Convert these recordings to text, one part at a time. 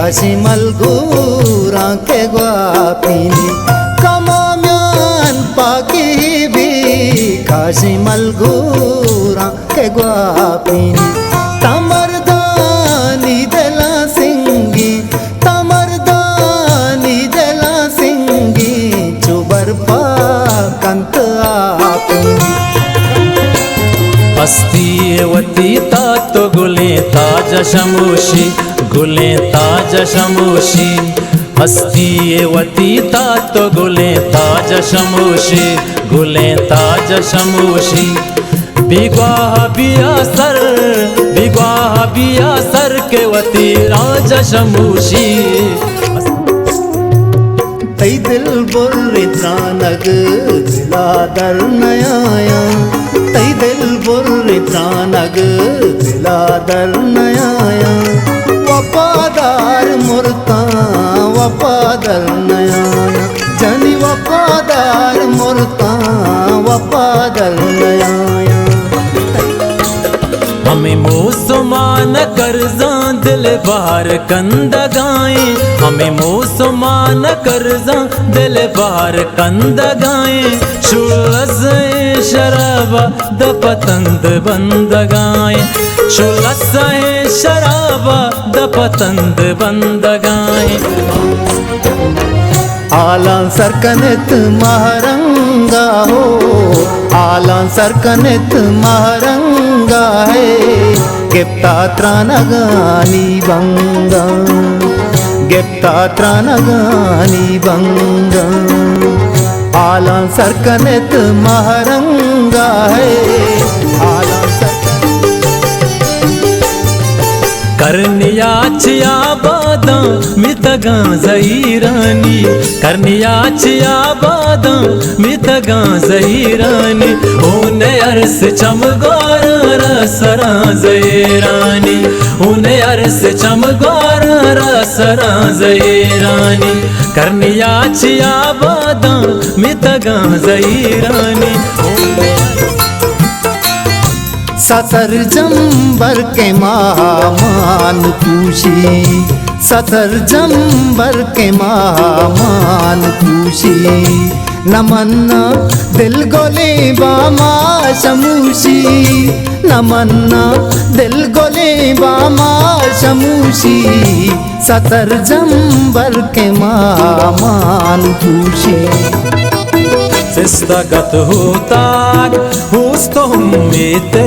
काशी मलगूरा के ग्वापिनी कमाम्यान पाकी भी काशी मलगूरा के ग्वापिनी तमरदानी दला सिंगी तमरदानी दला सिंगी चुबर पाकंत आपिनी अस्तीवती तात गुले ताज शमूशी गुले ताज शमूशी अस्तीवती तात गुले ताज शमूशी गुले ताज शमूशी बिगवाह बिया सर के वती राज शमूशी तै दिल बुर्री त्रानग दिला दर नयाया तै दिल बुर्री त्रानग दिला दर नयाया वफादार मुर्ता वफादार नयाया जनी वफादार मुर्ता वफादार नयाया हमें मुसलमान कर्जा दिल बार कंद गाएं हमें मुसलमान कर्जा दिल बार कंद गाएं शुलस शराबा द पतंद बंद गाएं शुलस शराबा द पतंद बंद गाएं आला सरकनित महरंगा हो आला सरकनित महरंगा है गिप्ता त्रानगानी बंगा गिप्ता त्रानगानी बंगा आला सरकनित महरंगा है आला करनिया छिया बादा मितगा ज़हीरानी करनिया छिया बादा मितगा ज़हीरानी उने अरस चमगार रसरा ज़हीरानी उने अरस चमगार रसरा ज़हीरानी करनिया छिया बादा मितगा ज़हीरानी सतर जंबर के महामान पूछी सतर जंबर के महामान पूछी नमन्ना दिल गोले बामा शमूशी नमन्ना दिल गोले बामा शमूशी सतर जंबर के महामान पूछी सिस्तगत होताक हुस्तो उम्मीते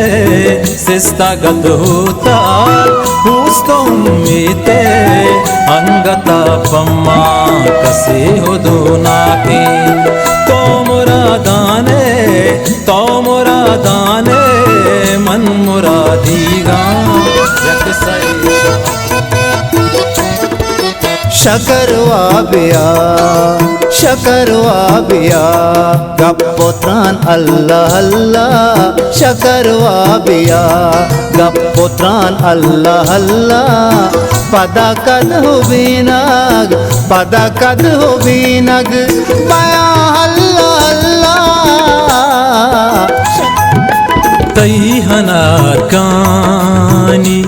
सिस्तगत होताक हुस्तो उम्मीते अंगता पम्मा कसे हो दोनाके तो मुरादाने मन मुरादीगा शकरवा बिया गप्पोत्रान अल्लाह अल्लाह शकरवा बिया गप्पोत्रान अल्लाह अल्लाह पदाकद हो बीनग माया अल्लाह अल्लाह तई हनार कानी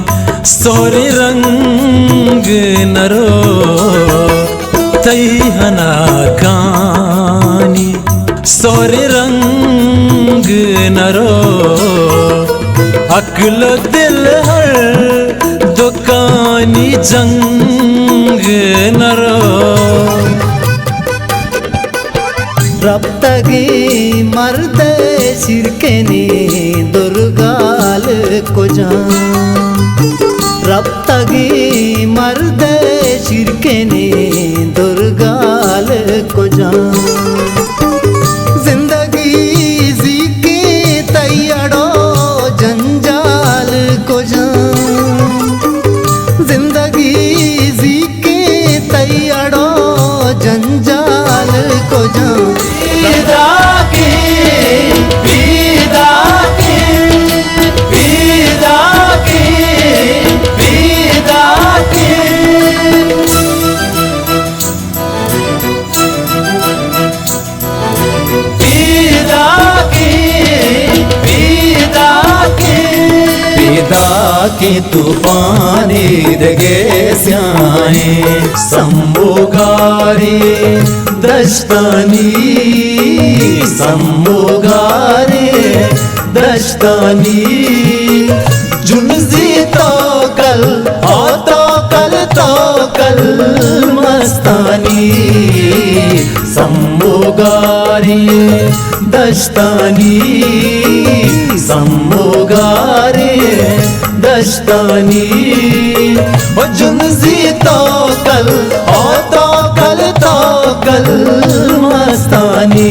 सोरे रंग नरो तई हनार कानी सोरे रंग नरो अक्ल दिल हर दुकानी जंग नरो रब्तगी मर्द शिरकेनी दुर्गाल को जान रब्तगी मर्द शिरकेनी दुर्गाल को जान जिंदगी जी के तैयारो जंजाल को जान जिंदगी जी के तैयारो जंजाल को जान के तूफानी दगे स्याए संबोगारे दस्तानी संबोगारे दस्तानी जुनजी तो कल मस्तानी संबोगारे दस्तानी संबोगारे दस्तानी ओ जुनजी तो कल मस्तानी।